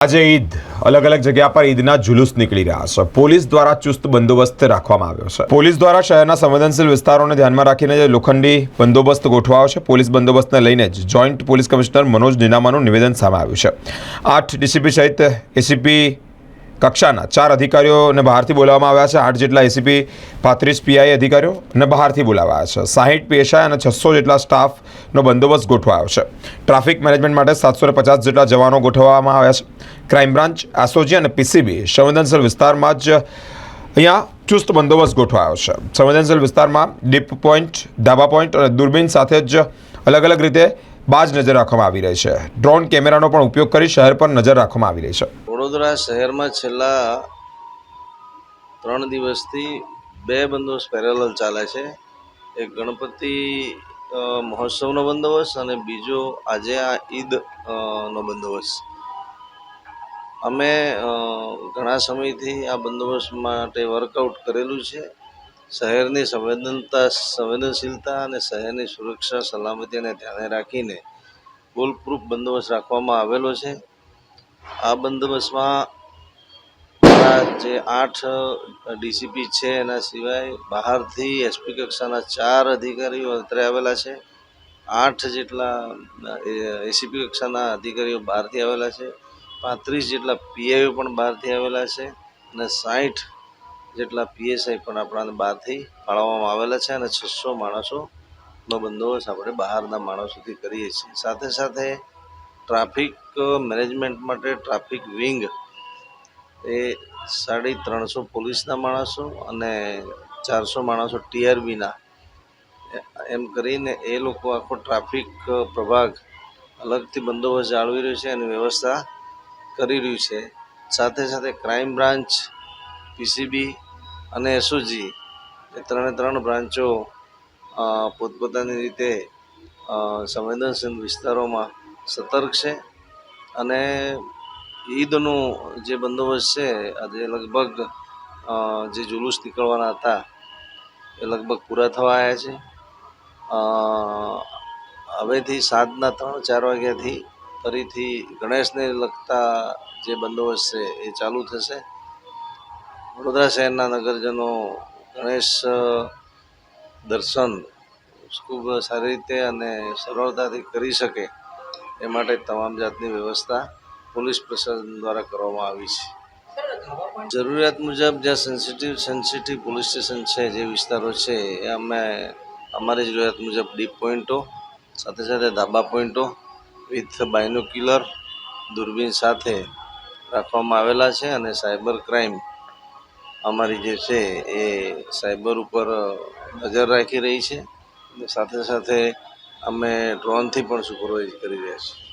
આજે ઈદ અલગ અલગ જગ્યા પર ઈદના જુલુસ નીકળી રહ્યા છે। પોલીસ દ્વારા ચુસ્ત બંદોબસ્ત રાખવામાં આવ્યો છે। પોલીસ દ્વારા શહેરના સંવેદનશીલ વિસ્તારોને ધ્યાનમાં રાખીને લોખંડી બંદોબસ્ત ગોઠવાયો છે। પોલીસ બંદોબસ્તને લઈને જ જોઈન્ટ પોલીસ કમિશનર મનોજ નીનામાનું નિવેદન સામે આવ્યું છે। 8 ડીસીપી સહિત એસીપી કક્ષાના 4 અધિકારીઓને બહારથી બોલાવવામાં આવ્યા છે। 8 જેટલા એસીપી 35 પીઆઈ અધિકારીઓને બહારથી બોલાવાયા છે। 60 પીએસઆઈ અને 600 જેટલા સ્ટાફનો બંદોબસ્ત ગોઠવાયો છે। ટ્રાફિક મેનેજમેન્ટ માટે 750 જેટલા જવાનો ગોઠવવામાં આવ્યા છે। ક્રાઇમ બ્રાન્ચ, એસઓજી અને પીસીબી સંવેદનશીલ વિસ્તારમાં જ અહીંયા ચુસ્ત બંદોબસ્ત ગોઠવાયો છે। સંવેદનશીલ વિસ્તારમાં ડીપ પોઈન્ટ, ધાબા પોઈન્ટ અને દૂરબીન સાથે જ અલગ અલગ રીતે બાજ નજર રાખવામાં આવી રહી છે। ડ્રોન કેમેરાનો પણ ઉપયોગ કરી શહેર પર નજર રાખવામાં આવી રહી છે। વડોદરા શહેરમાં છેલ્લા 3 દિવસથી 2 બંદોબસ્ત પેરેલલ ચાલે છે। એક ગણપતિ મહોત્સવનો બંદોબસ્ત અને બીજો આજે આ ઈદ નો બંદોબસ્ત। અમે ઘણા સમયથી આ બંદોબસ્ત માટે વર્કઆઉટ કરેલું છે। શહેરની સંવેદનશીલતા અને શહેરની સુરક્ષા સલામતીને ધ્યાને રાખીને ફૂલ પ્રૂફ બંદોબસ્ત રાખવામાં આવેલો છે। આ બંદોબસ્તમાં જે 8 ડીસીપી છે એના સિવાય બહારથી એસપી કક્ષાના 4 અધિકારીઓ અત્રે આવેલા છે। 8 જેટલા એસીપી કક્ષાના અધિકારીઓ બહારથી આવેલા છે। 35 જેટલા પીઆઈઓ પણ બહારથી આવેલા છે અને 60 જેટલા પીએસઆઈ પણ આપણા બહારથી ફાળવવામાં આવેલા છે અને 600 માણસોનો બંદોબસ્ત આપણે બહારના માણસોથી કરીએ છીએ। સાથે સાથે ટ્રાફિક મેનેજમેન્ટ માટે ટ્રાફિક વિંગ એ 350 પોલીસના માણસો અને 400 માણસો ટીઆરબીના એમ કરીને એ લોકો આખો ટ્રાફિક પ્રભાગ અલગથી બંદોબસ્ત જાળવી રહ્યું છે અને વ્યવસ્થા કરી રહ્યું છે। સાથે સાથે ક્રાઇમ બ્રાન્ચ, પીસીબી અને એસઓજી એ 3 બ્રાન્ચો પોતપોતાની રીતે સંવેદનશીલ વિસ્તારોમાં સતર્ક છે અને ઈદનું જે બંદોબસ્ત છે આજે લગભગ જે જુલુસ નીકળવાના હતા એ લગભગ પૂરા થવા આવ્યા છે। હવેથી 7ના 3-4 વાગ્યાથી ફરીથી ગણેશને લગતા જે બંદોબસ્ત છે એ ચાલુ થશે। વડોદરા શહેરના નગરજનો ગણેશ દર્શન ખૂબ સારી રીતે અને સરળતાથી કરી શકે એ માટે તમામ જાતની વ્યવસ્થા પોલીસ પ્રશાસન દ્વારા કરવામાં આવી છે। જરૂરિયાત મુજબ જ્યાં સેન્સિટિવ પોલીસ સ્ટેશન છે, જે વિસ્તારો છે એ અમે અમારી જરૂરિયાત મુજબ ડીપ પોઈન્ટો સાથે સાથે ધાબા પોઈન્ટો વિથ બાયનોક્યુલર દૂરબીન સાથે રાખવામાં આવેલા છે અને સાયબર ક્રાઇમ અમારી જે છે એ સાયબર ઉપર નજર રાખી રહી છે। સાથે સાથે અમે ડ્રોનથી પણ સુપરવાઇઝ કરી રહ્યા છીએ।